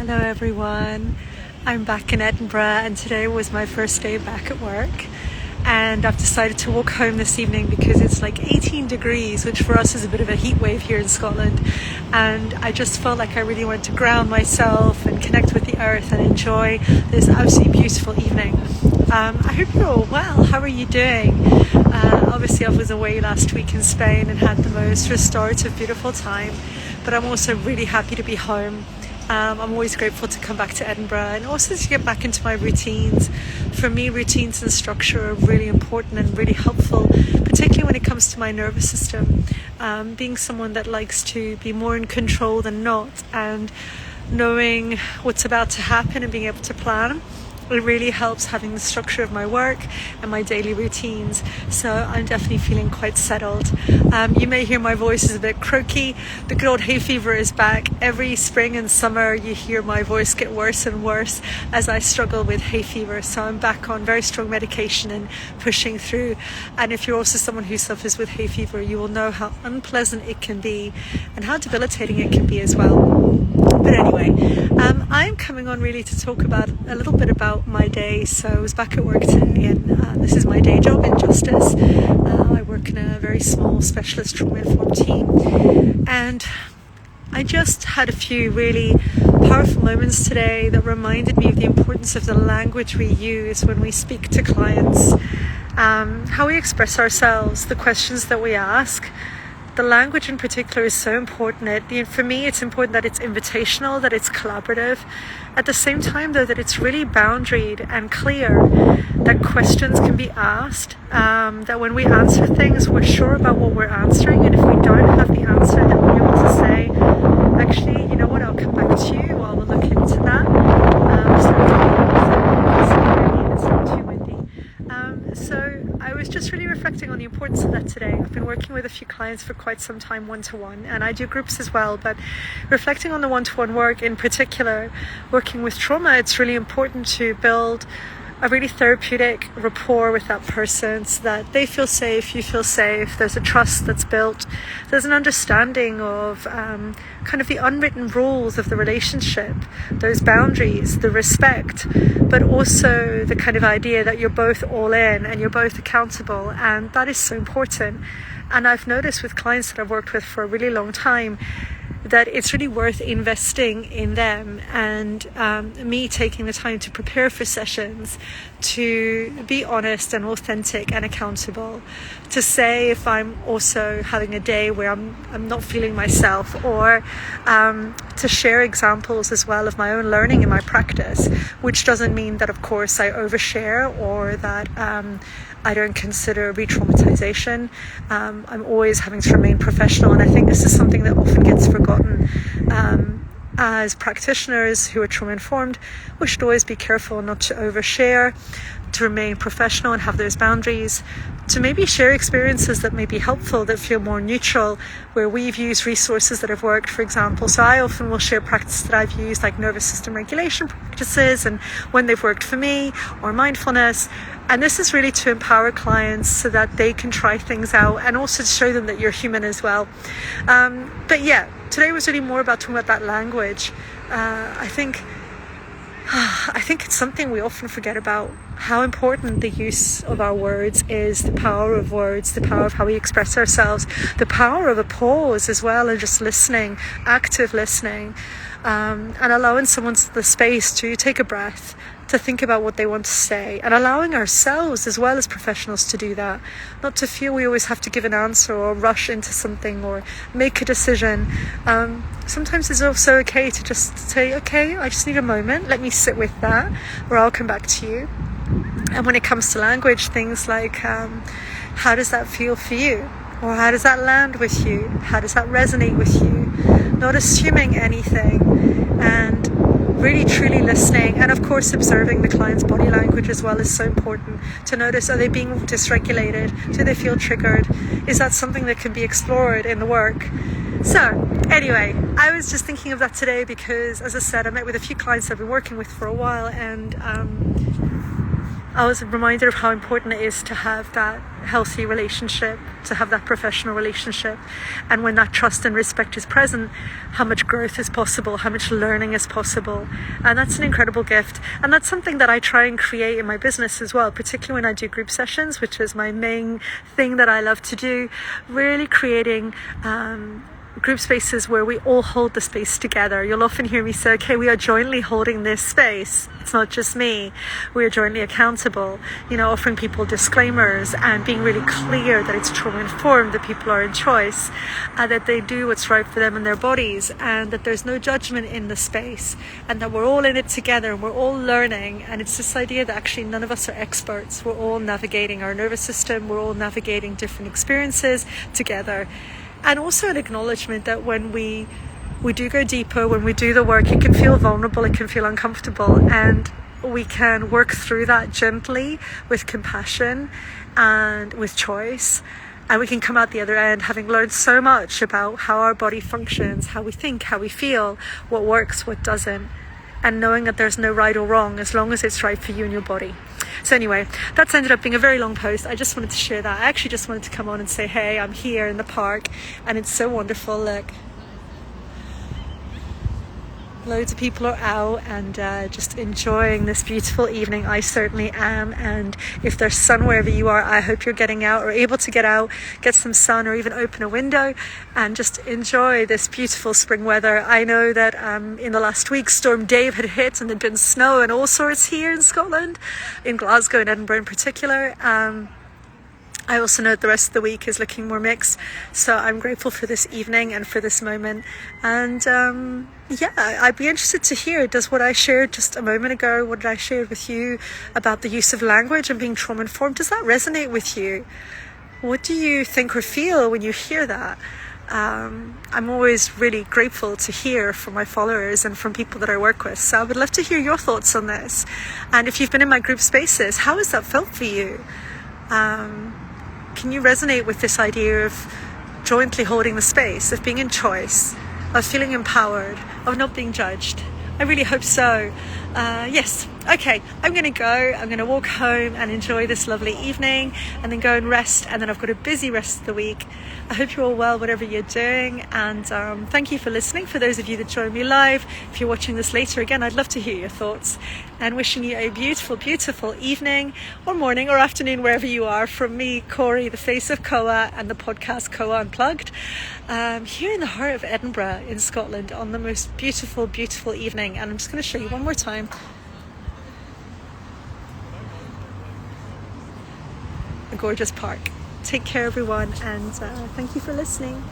Hello everyone, I'm back in Edinburgh and today was my first day back at work, and I've decided to walk home this evening because it's like 18 degrees, which for us is a bit of a heat wave here in Scotland, and I just felt like I really wanted to ground myself and connect with the earth and enjoy this absolutely beautiful evening. I hope you're all well. How are you doing? Obviously I was away last week in Spain and had the most restorative, beautiful time, but I'm also really happy to be home. I'm always grateful to come back to Edinburgh and also to get back into my routines. For me, routines and structure are really important and really helpful, particularly when it comes to my nervous system. Being someone that likes to be more in control than not, and knowing what's about to happen and being able to plan, it really helps having the structure of my work and my daily routines. So I'm definitely feeling quite settled. You may hear my voice is a bit croaky. The good old hay fever is back. Every spring and summer you hear my voice get worse and worse as I struggle with hay fever. So I'm back on very strong medication and pushing through. And if you're also someone who suffers with hay fever, you will know how unpleasant it can be and how debilitating it can be as well. But anyway, I'm coming on really to talk about a little bit about my day. So I was back at work today, and this is my day job in justice. I work in a very small specialist trauma-informed team, and I just had a few really powerful moments today that reminded me of the importance of the language we use when we speak to clients, how we express ourselves, the questions that we ask. The language in particular is so important. For me, it's important that it's invitational, that it's collaborative. At the same time, though, that it's really boundaried and clear, that questions can be asked, that when we answer things, we're sure about what we're answering. And if we don't have the answer, then we're able to say, actually, you know what, I'll come back to you, or we'll look into that. It's not too windy. So I was just really reflecting on the importance of that today. I've been working with a few clients for quite some time one-to-one, and I do groups as well, but reflecting on the one-to-one work in particular, working with trauma, it's really important to build a really therapeutic rapport with that person so that they feel safe, you feel safe, there's a trust that's built, there's an understanding of kind of the unwritten rules of the relationship, those boundaries, the respect, but also the kind of idea that you're both all in and you're both accountable, and that is so important. And I've noticed with clients that I've worked with for a really long time that it's really worth investing in them, and me taking the time to prepare for sessions, to be honest and authentic and accountable, to say if I'm also having a day where I'm not feeling myself, or to share examples as well of my own learning in my practice, which doesn't mean that of course I overshare or that I don't consider re-traumatization. I'm always having to remain professional, and I think this is something that often gets forgotten. As practitioners who are trauma-informed, we should always be careful not to overshare, to remain professional and have those boundaries, to maybe share experiences that may be helpful, that feel more neutral, where we've used resources that have worked, for example. So I often will share practices that I've used, like nervous system regulation practices, and when they've worked for me, or mindfulness. And this is really to empower clients so that they can try things out, and also to show them that you're human as well. But yeah, today was really more about talking about that language. I think it's something we often forget about, how important the use of our words is, the power of words, the power of how we express ourselves, the power of a pause as well, and just listening, active listening, and allowing someone the space to take a breath, to think about what they want to say, and allowing ourselves as well as professionals to do that, not to feel we always have to give an answer or rush into something or make a decision. Sometimes it's also okay to just say, okay, I just need a moment, let me sit with that, or I'll come back to you. And when it comes to language, things like how does that feel for you, or how does that land with you, how does that resonate with you, not assuming anything, and really truly listening, and of course observing the client's body language as well is so important, to notice, are they being dysregulated, do they feel triggered, is that something that can be explored in the work. So anyway, I was just thinking of that today because, as I said, I met with a few clients I've been working with for a while, and I was reminded of how important it is to have that healthy relationship, to have that professional relationship. And when that trust and respect is present, how much growth is possible, how much learning is possible. And that's an incredible gift. And that's something that I try and create in my business as well, particularly when I do group sessions, which is my main thing that I love to do, really creating group spaces where we all hold the space together. You'll often hear me say, okay, we are jointly holding this space. It's not just me. We are jointly accountable, offering people disclaimers and being really clear that it's trauma informed, that people are in choice, that they do what's right for them and their bodies, and that there's no judgment in the space, and that we're all in it together and we're all learning. And it's this idea that actually none of us are experts. We're all navigating our nervous system. We're all navigating different experiences together. And also an acknowledgement that when we do go deeper, when we do the work, it can feel vulnerable, it can feel uncomfortable, and we can work through that gently with compassion and with choice. And we can come out the other end having learned so much about how our body functions, how we think, how we feel, what works, what doesn't, and knowing that there's no right or wrong as long as it's right for you and your body. So anyway, that's ended up being a very long post. I just wanted to share that. I actually just wanted to come on and say, hey, I'm here in the park and it's so wonderful. Look, loads of people are out and just enjoying this beautiful evening. I certainly am. And if there's sun wherever you are, I hope you're getting out or able to get out, get some sun, or even open a window and just enjoy this beautiful spring weather. I know that in the last week, Storm Dave had hit and there'd been snow and all sorts here in Scotland, in Glasgow and Edinburgh in particular. I also know that the rest of the week is looking more mixed, so I'm grateful for this evening and for this moment. And I'd be interested to hear, does what I shared just a moment ago, what did I share with you about the use of language and being trauma informed, does that resonate with you? What do you think or feel when you hear that? I'm always really grateful to hear from my followers and from people that I work with, so I would love to hear your thoughts on this. And if you've been in my group spaces, how has that felt for you? Can you resonate with this idea of jointly holding the space, of being in choice, of feeling empowered, of not being judged? I really hope so. Yes. Okay, I'm going to go. I'm going to walk home and enjoy this lovely evening and then go and rest. And then I've got a busy rest of the week. I hope you're all well, whatever you're doing. And thank you for listening. For those of you that join me live, if you're watching this later, again, I'd love to hear your thoughts. And wishing you a beautiful, beautiful evening or morning or afternoon, wherever you are. From me, Corey, the face of Koa, and the podcast Koa Unplugged, here in the heart of Edinburgh in Scotland on the most beautiful, beautiful evening. And I'm just going to show you one more time. A gorgeous park. Take care, everyone, and thank you for listening.